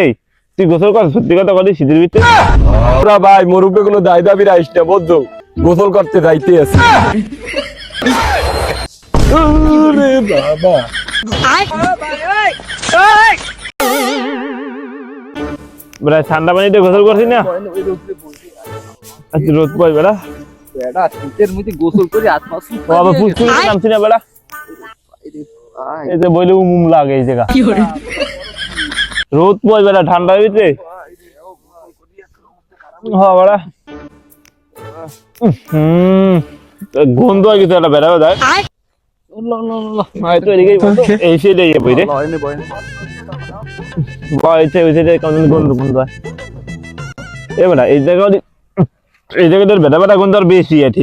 এই তুই গোসল কর, সত্যি কথা বলি শীতের ভিতরে? ওরা ভাই মরুপে কোনো দায় দাবি রাইস না, বুঝছো? গোসল করতে যাইতে আছে। ওরে বাবা, বেটা ঠান্ডা পানিতে গোসল করছিস না? আচ্ছা রোদ পাই বেটা, বেটা শীতের মধ্যে গোসল করে হাত পা বাবা ফুসকুড়ি নামছি না বেটা, এই যে বইলে উমুম লাগে এই জায়গা। রোদ পাই বেটা ঠান্ডার ভিতরে, হ্যাঁ বেটা গন্ধ হয়ে গেছে একটা বেটা দেখ, হয়তো এদিকেই এই সাইডে বই রে বয়সে ওই সাইডে কেমন গন্ধ গন্ধ হয় এ বেটা, এই জায়গা এই জায়গাটার বেটা বেটা গন্ধ আর বেশি আছে।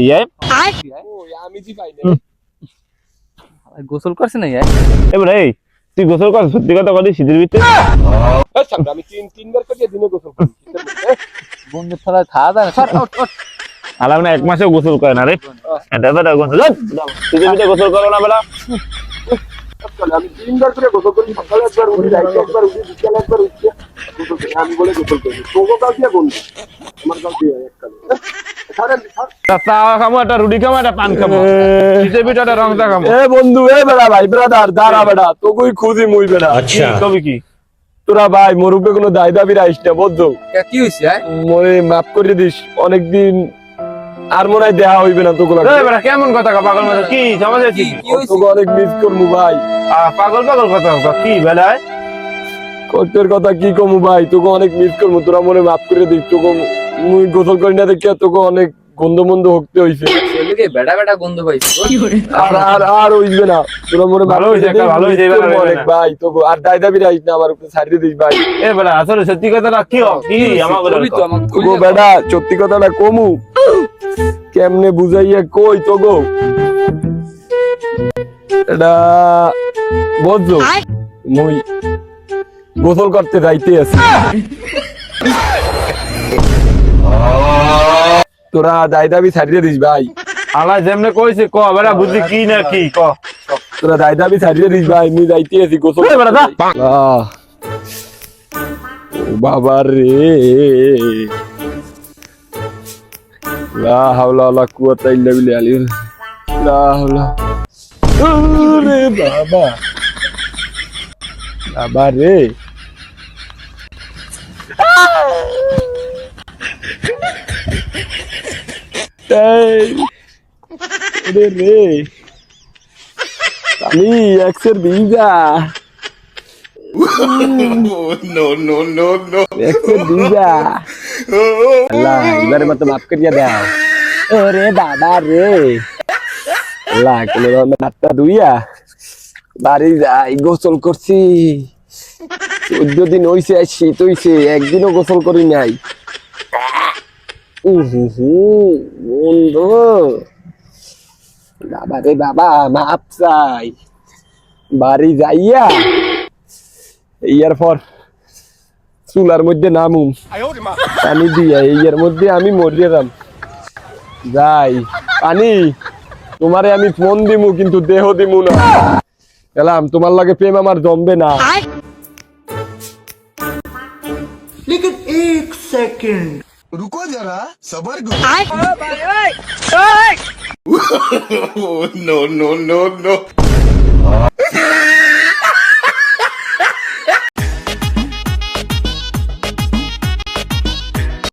আমি জি পাই না। গোসল করছে না এবারে এই তুই গোসল কর, সত্যি কথা বলি শীতের ভিতরে? আমি তিনবার করে দিনে গোসল করি। বন্ধু ছাড়া খাওয়া যায় না। আলাম না এক মাসেও গোসল করে না রে, এটা বেটা গন্ধ শীতের ভিতরে গোসল করো না বেটা। আমি তিনবার করে গোসল করি, সকালে একবার উঠি, রাতে একবার উঠি, বিকালে একবার উঠি, গোসল করি। আমি বলে গোসল করি, তোকে কাল দিয়ে বন্ধু আমার কাল দিয়ে এককালে চা খামো, একটা রুটি খামো, একটা পান খামো, শীতের ভিতরে একটা রংটা খামো। এ বন্ধু, এ বেড়া ভাই ব্রাদার দাঁড়া বেড়া, তোকে খুঁজি মুই বেড়া। আচ্ছা কবি কি তোরা ভাই মরুপে কোনো দায় দাবি রাইস না, বুঝছো? কি হয়েছে মরে মাফ করে দিস, অনেকদিন আর মনে হয় দেয়া হইবে না তোকে। কেমন কথা পাগল মতো, কি সমস্যা কি? তোকে অনেক মিস করবো ভাই। পাগল পাগল কথা কি বেলায়? কষ্টের কথা কি কমু ভাই, তোকে অনেক মিস করবো। তোরা মনে মাফ করে দিস, তোকে মুই গোসল করি না দেখে তোকে অনেক গন্ধ মন্দ হতে হইছে। বেটা বেটা গন্ধ পাইছে। আর আর আর হইবে না, তোরা মনে ভালো হইছে, একটা ভালো হইছে অনেক ভাই। তোকে আর দায় দাবি রাইস না, আমার উপরে ছাড়িয়ে দিস ভাই। এ বেটা আসলে সত্যি কথাটা কি কি আমার তোকে বেটা সত্যি কথাটা কমু কেমনে বুঝাইয়া কই তোগো এটা বুঝছো? মুই গোসল করতে যাইতে আছি, তোরা দায় দাবি ছাড়িয়ে দিস ভাই। আলা যেমনে কইছে ক বেটা, বুঝলি কি না কি ক? তোরা দায় দাবি ছাড়িয়ে দিস ভাই, মুই যাইতে আছি গোসল। ও বাবা রে, লা হাওলা ওয়ালা কুওয়াতা ইল্লা বিল্লাহ আলিয়্যিল লা হাওলা। ওরে বাবা, বাবা রে, এই ওরে রে, আমি এক্সের দিদা এক্সের দিদা আল্লাহ এবারে মতো মাফ করিয়া দাও। ওরে বাবা রে, আল্লাহ কোন রকম হাতটা ধুইয়া বাড়ি যাই। গোসল করছি 14 দিন হইছে, শীত হইছে, একদিনও গোসল করি নাই। বন্ধু বাবা রে বাবা, মাপ চাই। বাড়ি যাইয়া ইয়ার পর চুলার মধ্যে নামুম পানি দিয়া, এর মধ্যে আমি মরিয়ে যাম। যাই পানি, তোমারে আমি ফোন দিমু কিন্তু দেহ দিমু না। গেলাম, তোমার লাগে প্রেম আমার জমবে না। लेकिन एक सेकंड रुको जरा सबर करो। No no no no